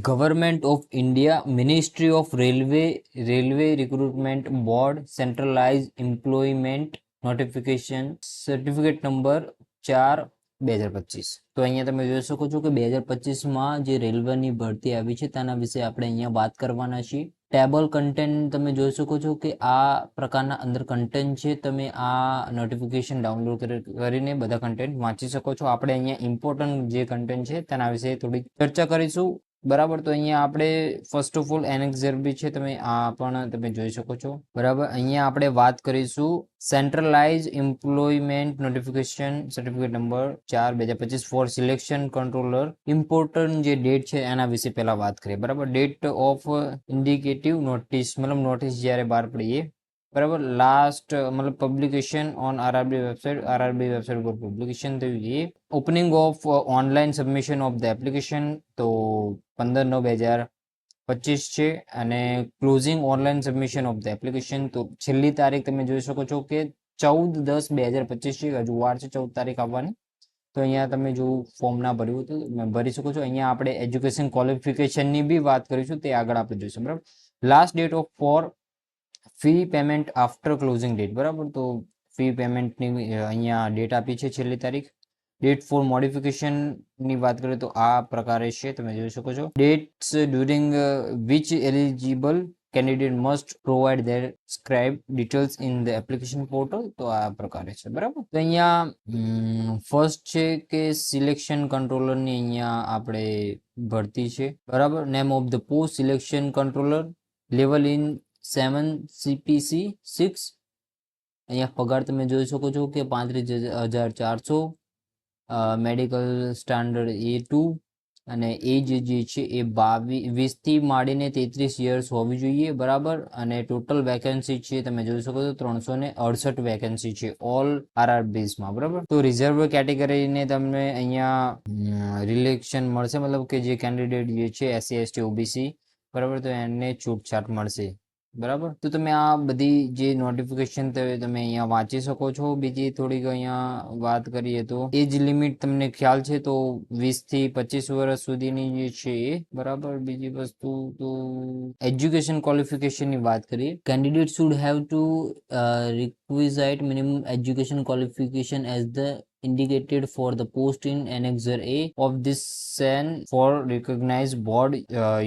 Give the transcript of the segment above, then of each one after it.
Government of India, ministry of railway recruitment board, centralise employment notification certificate number 4/2025. તો અહીંયા તમે જોઈ શકો છો કે 2025માં જે રેલવેની ભરતી આવી છે તેના વિશે આપણે અહીંયા વાત કરવાના છીએ. ટેબલ કન્ટેન્ટ તમે જોઈ શકો છો કે આ પ્રકારના અંદર કન્ટેન્ટ છે. તમે આ નોટિફિકેશન ડાઉનલોડ કરીને બધા કન્ટેન્ટ વાંચી શકો છો. આપણે અહીંયા ઇમ્પોર્ટન્ટ જે કન્ટેન્ટ છે તેના વિશે થોડી ચર્ચા કરીશું. બરાબર, તો અહીંયા આપણે ફર્સ્ટ ઓફ ઓલ એનેક્ઝર છે, તમે આ પણ તમે જોઈ શકો છો. બરાબર, અહીંયા આપણે વાત કરીશું centralise employment notification certificate number 4/2025 four selection controller. Important જે ડેટ છે એના વિશે પહેલા વાત કરીએ. બરાબર, ડેટ ઓફ ઇન્ડિકેટિવ નોટિસ મતલબ નોટિસ જ્યારે બહાર પડીએ. બરાબર, લાસ્ટ મતલબ પબ્લિકેશન ઓન આરઆરબી વેબસાઇટ પર પબ્લિકેશન થયું છે. Opening of online submission of the application તો 15/9/2025 છે. અને closing online submission of the application તો છેલ્લી તારીખ તમે જોઈ શકો છો કે 14/10/2025 છે. હજુ વાર છે 14 તારીખ આવવાની. તો અહીંયા તમે જો ફોર્મ ના ભર્યું તો ભરી શકો છો. અહીંયા આપણે એજ્યુકેશન ક્વોલિફિકેશનની બી વાત કરીશું, તે આગળ આપણે જોઈશું. બરાબર, last date of for fee payment after closing date. બરાબર, તો ફી પેમેન્ટની અહીંયા ડેટ આપી છે છેલ્લી તારીખ. ડેટ ફોર મોડિફિકેશનની વાત કરીએ તો આ પ્રકારે છે, તમે જોઈ શકો છો. Dates during which eligible candidate must provide there scribe details in the application portal. તો આ પ્રકારે છે. બરાબર, તો અહીંયા ફર્સ્ટ છે કે સિલેક્શન કંટ્રોલરની અહીંયા આપણે ભરતી છે. બરાબર, name of the post selection controller, level in 7 CPC 6. અહીંયા પગાર તમે જોઈ શકો છો કે 35,400. Medical standard A2. અને એજ જે છે એ 20થી માંડીને 33 યર્સ હોવી જોઈએ. બરાબર, અને ટોટલ વેકેન્સી છે તમે જોઈ શકો છો 368 વેકેન્સી છે ઓલ આરઆરબીઝમાં. બરાબર, તો રિઝર્વ કેટેગરીને તમને અહીંયા રિલેક્શન મળશે, મતલબ કે જે કેન્ડિડેટ જે છે SC ST OBC. બરાબર, તો એને છૂટછાટ મળશે. બરાબર, તો તમે આ બધી જે નોટિફિકેશન તમે અહીંયા વાંચી શકો છો. બીજી થોડીક અહીંયા વાત કરીએ તો એજ લિમિટ તમને ખ્યાલ છે તો 20થી 25 વર્ષ સુધીની જે છે એ. બરાબર, બીજી વસ્તુ તો એજ્યુકેશન ક્વોલિફિકેશનની વાત કરીએ. Candidate should have to requisite minimum education qualification as the indicated for the post in Annexure A of this SAN for recognized board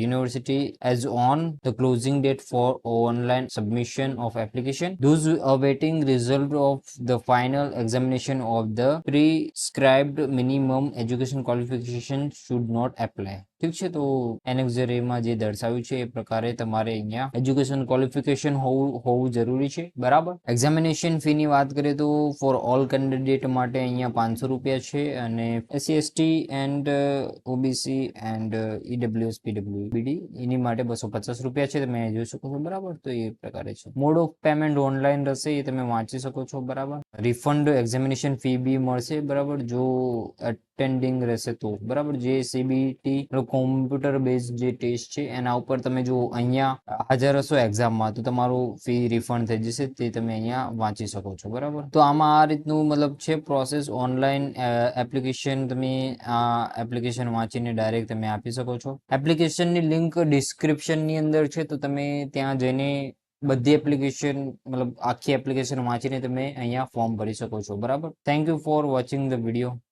university as on the closing date for online submission of application. Those awaiting result of the final examination of the prescribed minimum education qualification should not apply. ઠીક છે, તો annexure A માં જે દર્શાવ્યું છે એ પ્રકારે તમારે અહીંયા એજ્યુકેશન ક્વોલિફિકેશન હોવું જરૂરી છે. બરાબર, એક્ઝામિનેશન ફી ની વાત કરીએ તો ફોર ઓલ કેન્ડિડેટ માટે અહીંયા 500 રૂપિયા છે. અને SC ST and OBC and EWS PWBD એની માટે 250 રૂપિયા છે, તમે જોઈ શકો છો. બરાબર, તો એ પ્રકારે છે. મોડ ઓફ પેમેન્ટ ઓનલાઈન રહેશે, એ તમે વાંચી શકો છો. બરાબર, રિફંડ એક્ઝામિનેશન ફી બી મળશે. બરાબર, જો અટેન્ડિંગ રહેશે તો. બરાબર, જે CBT કોમ્પ્યુટર બેઝ જે ટેસ્ટ છે એના ઉપર તમે જો અહીંયા હાજર હશો એક્ઝામમાં તો તમારું ફી રિફંડ થઈ જશે, તે તમે અહીંયા વાંચી શકો છો. બરાબર, તો આમાં આ રીતનું મતલબ છે પ્રોસેસ. ઓનલાઈન એપ્લિકેશન તમે આ એપ્લિકેશન વાંચીને ડાયરેક્ટ તમે આપી શકો છો. એપ્લિકેશનની લિંક ડિસ્ક્રિપ્શનની અંદર છે, તો તમે ત્યાં જઈને બધી એપ્લિકેશન મતલબ આખી એપ્લિકેશન વાંચીને તમે અહીંયા ફોર્મ ભરી શકો છો. બરાબર, thank you for watching the video.